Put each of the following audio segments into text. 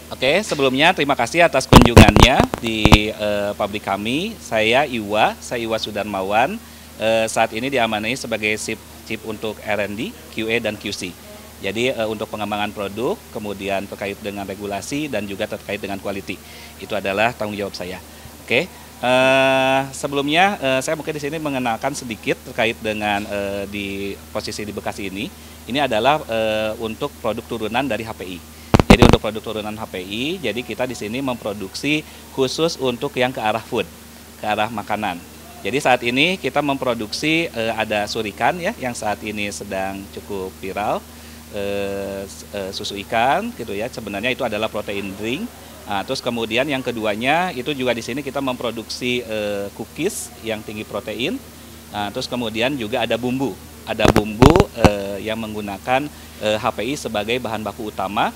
Oke, sebelumnya terima kasih atas kunjungannya di pabrik kami. Saya Iwa Sudarmawan. Saat ini diamanai sebagai Chief untuk R&D, QA dan QC. Jadi untuk pengembangan produk, kemudian terkait dengan regulasi dan juga terkait dengan quality. Itu adalah tanggung jawab saya. Oke. Sebelumnya saya mungkin di sini mengenalkan sedikit terkait dengan di posisi di Bekasi ini. Ini adalah untuk produk turunan dari HPI. Jadi untuk produk turunan HPI, jadi kita di sini memproduksi khusus untuk yang ke arah food, ke arah makanan. Jadi saat ini kita memproduksi ada surikan ya, yang saat ini sedang cukup viral, susu ikan gitu ya. Sebenarnya itu adalah protein drink. Nah, terus kemudian yang keduanya itu juga di sini kita memproduksi cookies yang tinggi protein. Nah, terus kemudian juga ada bumbu yang menggunakan HPI sebagai bahan baku utama.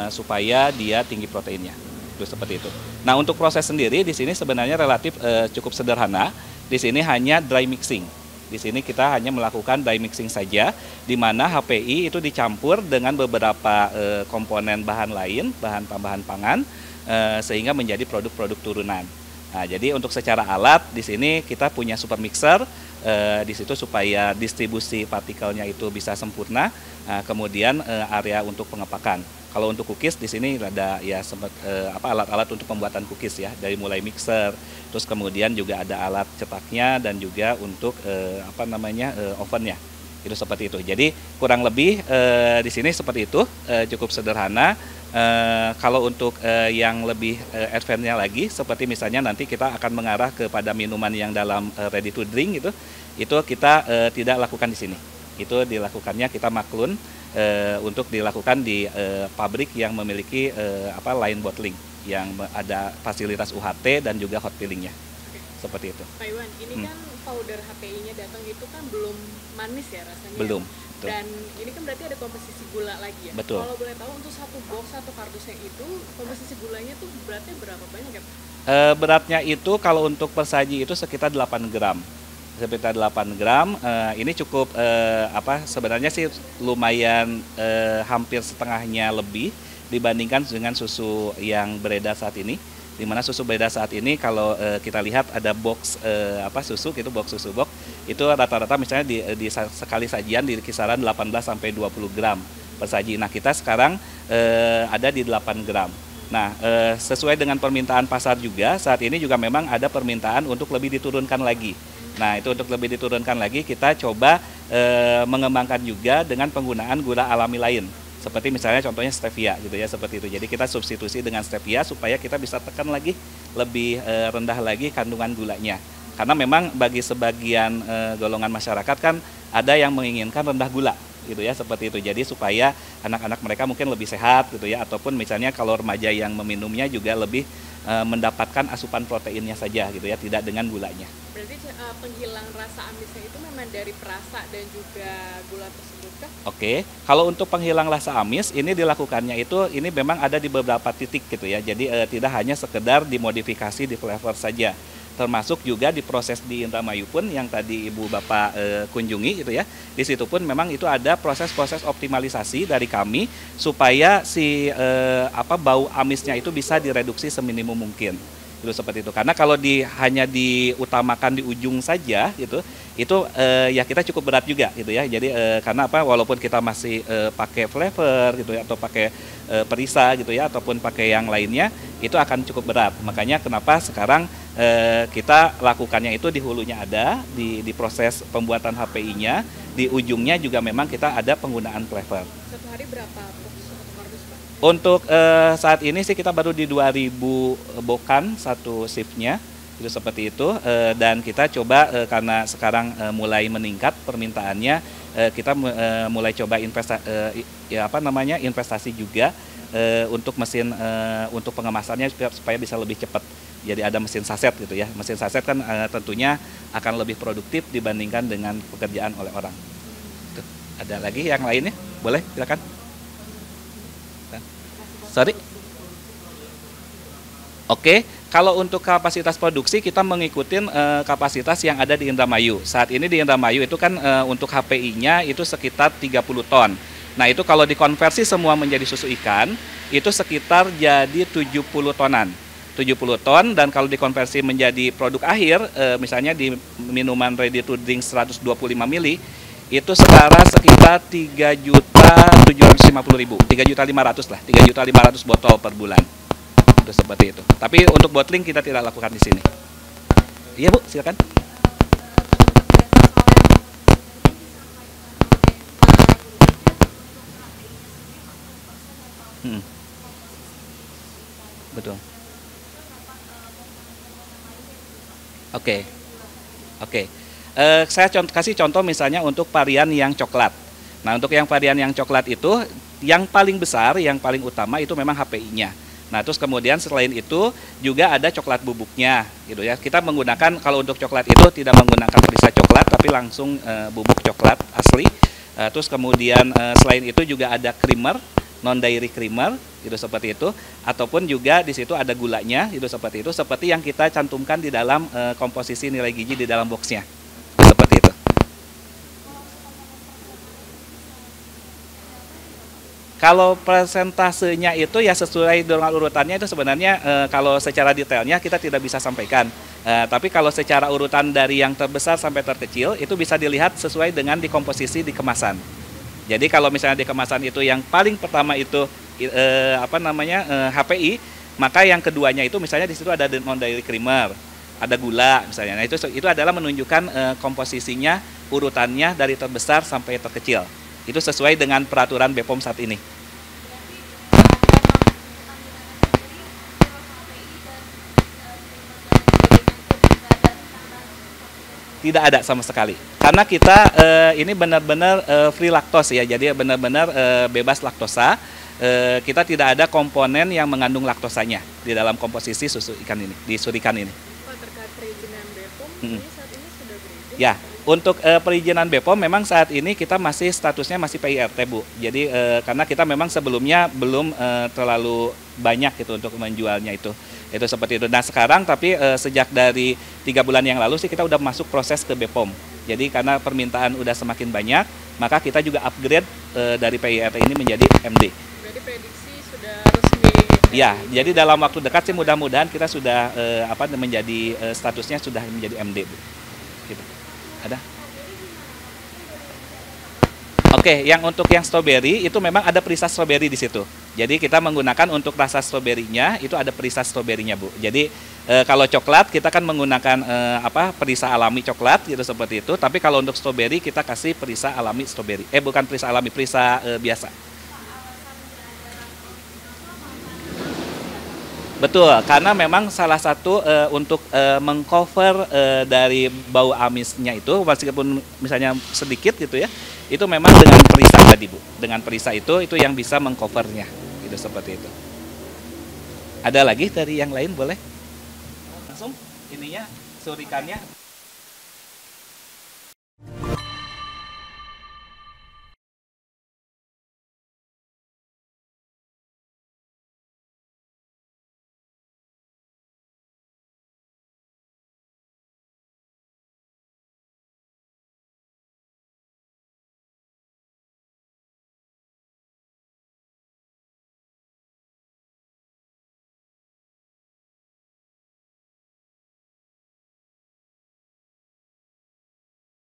Supaya dia tinggi proteinnya, itu seperti itu. Nah untuk proses sendiri di sini sebenarnya relatif cukup sederhana. Di sini hanya dry mixing. Di sini kita hanya melakukan dry mixing saja, di mana HPI itu dicampur dengan beberapa komponen bahan lain, bahan tambahan pangan, sehingga menjadi produk-produk turunan. Nah jadi untuk secara alat di sini kita punya super mixer. Di situ supaya distribusi partikelnya itu bisa sempurna, kemudian area untuk pengepakan. Kalau untuk cookies di sini ada ya sempat alat-alat untuk pembuatan cookies ya, dari mulai mixer, terus kemudian juga ada alat cetaknya dan juga untuk ovennya. Itu seperti itu. Jadi kurang lebih di sini seperti itu, cukup sederhana. Kalau untuk yang lebih advance-nya lagi, seperti misalnya nanti kita akan mengarah kepada minuman yang dalam ready to drink itu kita tidak lakukan di sini. Itu dilakukannya kita maklun untuk dilakukan di pabrik yang memiliki line bottling yang ada fasilitas UHT dan juga hot fillingnya. Seperti itu. Pak Iwan, ini kan powder HPI-nya datang itu kan belum manis ya rasanya. Belum. Dan ini kan berarti ada komposisi gula lagi ya. Betul. Kalau boleh tahu untuk satu box atau kardusnya itu komposisi gulanya tuh beratnya berapa banyak ya Pak? Beratnya itu kalau untuk per saji itu sekitar 8 gram. Sekitar 8 gram. Ini cukup sebenarnya sih lumayan hampir setengahnya lebih dibandingkan dengan susu yang beredar saat ini. Di mana susu beredar saat ini kalau kita lihat ada box susu gitu, box susu box itu rata-rata misalnya di sekali sajian di kisaran 18 sampai 20 gram per saji. Nah, kita sekarang ada di 8 gram. Nah, sesuai dengan permintaan pasar juga saat ini juga memang ada permintaan untuk lebih diturunkan lagi. Nah, itu untuk lebih diturunkan lagi kita coba mengembangkan juga dengan penggunaan gula alami lain. Seperti misalnya contohnya stevia gitu ya, seperti itu. Jadi kita substitusi dengan stevia supaya kita bisa tekan lagi lebih rendah lagi kandungan gulanya. Karena memang bagi sebagian golongan masyarakat kan ada yang menginginkan rendah gula gitu ya, seperti itu. Jadi supaya anak-anak mereka mungkin lebih sehat gitu ya, ataupun misalnya kalau remaja yang meminumnya juga lebih mendapatkan asupan proteinnya saja gitu ya, tidak dengan gulanya. Berarti penghilang rasa amisnya itu memang dari perasa dan juga gula tersebut kah? Oke, kalau untuk penghilang rasa amis ini dilakukannya ini memang ada di beberapa titik gitu ya. Jadi tidak hanya sekedar dimodifikasi di flavor saja. Termasuk juga di proses di Indramayu pun yang tadi Ibu Bapak kunjungi gitu ya. Di situ pun memang itu ada proses-proses optimalisasi dari kami supaya si bau amisnya itu bisa direduksi seminimum mungkin. Itu seperti itu. Karena kalau hanya diutamakan di ujung saja gitu, itu ya kita cukup berat juga gitu ya. Jadi karena walaupun kita masih pakai flavor gitu ya, atau pakai perisa gitu ya, ataupun pakai yang lainnya, itu akan cukup berat. Makanya kenapa sekarang kita lakukannya itu di hulunya ada, di proses pembuatan HPI-nya, di ujungnya juga memang kita ada penggunaan flavor. Satu hari berapa box atau kardus Pak? Untuk saat ini sih kita baru di 2000 bokan satu shiftnya, itu seperti itu. Dan kita coba karena sekarang mulai meningkat permintaannya, kita mulai coba investasi juga untuk mesin untuk pengemasannya supaya bisa lebih cepat. Jadi ada mesin saset gitu ya. Mesin saset kan tentunya akan lebih produktif dibandingkan dengan pekerjaan oleh orang. Tuh, ada lagi yang lainnya? Boleh, silakan. Sorry. Oke, kalau untuk kapasitas produksi kita mengikuti kapasitas yang ada di Indramayu. Saat ini di Indramayu itu kan untuk HPI-nya itu sekitar 30 ton. Nah itu kalau dikonversi semua menjadi susu ikan, itu sekitar jadi 70 tonan. 70 ton, dan kalau dikonversi menjadi produk akhir, misalnya di minuman ready to drink 125 ml, itu sekarang sekitar 3.750.000, 3.500.000 lah, 3.500.000 botol per bulan. Itu seperti itu. Tapi untuk bottling kita tidak lakukan di sini. Iya Bu, silakan. Betul. Oke. Oke. Saya kasih contoh misalnya untuk varian yang coklat. Nah, untuk yang varian yang coklat itu, yang paling besar, yang paling utama itu memang HPI-nya. Nah, terus kemudian selain itu juga ada coklat bubuknya, gitu ya. Kita menggunakan, kalau untuk coklat itu tidak menggunakan perisa coklat, tapi langsung bubuk coklat asli. Terus kemudian selain itu juga ada creamer, non dairy creamer, gitu seperti itu. Ataupun juga di situ ada gulanya, gitu seperti itu. Seperti yang kita cantumkan di dalam komposisi nilai gizi di dalam boxnya, seperti itu. Kalau persentasenya itu ya sesuai dengan urutannya, itu sebenarnya kalau secara detailnya kita tidak bisa sampaikan. Tapi kalau secara urutan dari yang terbesar sampai terkecil itu bisa dilihat sesuai dengan dikomposisi di kemasan. Jadi kalau misalnya di kemasan itu yang paling pertama itu HPI, maka yang keduanya itu misalnya di situ ada non dairy creamer, ada gula misalnya. Nah, itu adalah menunjukkan komposisinya, urutannya dari terbesar sampai terkecil. Itu sesuai dengan peraturan BPOM saat ini. Tidak ada sama sekali. Karena kita ini benar-benar free laktos ya, jadi benar-benar bebas laktosa. Kita tidak ada komponen yang mengandung laktosanya di dalam komposisi susu ikan ini, di surikan ini. Pak, terkait perizinan BPOM, ini saat ini sudah berizin? Ya. Untuk perizinan BPOM memang saat ini kita masih statusnya masih PIRT Bu. Jadi karena kita memang sebelumnya belum terlalu banyak gitu untuk menjualnya itu seperti itu. Nah sekarang tapi sejak dari 3 bulan yang lalu sih kita udah masuk proses ke BPOM. Jadi karena permintaan udah semakin banyak, maka kita juga upgrade dari PIRT ini menjadi MD. Berarti prediksi sudah resmi? Ya, jadi dalam waktu dekat sih mudah-mudahan kita sudah menjadi statusnya sudah menjadi MD Bu. Gitu. Ada? Oke, yang untuk yang strawberry itu memang ada perisa strawberry di situ. Jadi kita menggunakan untuk rasa stroberinya itu ada perisa stroberinya Bu. Jadi kalau coklat kita kan menggunakan perisa alami coklat gitu seperti itu. Tapi kalau untuk strawberry kita kasih perisa alami strawberry. Bukan perisa alami, perisa biasa. Betul, karena memang salah satu untuk mengcover dari bau amisnya itu, meskipun misalnya sedikit gitu ya, itu memang dengan perisa tadi Bu. Dengan perisa itu yang bisa mengcovernya, gitu seperti itu. Ada lagi dari yang lain boleh? Langsung ininya surikannya.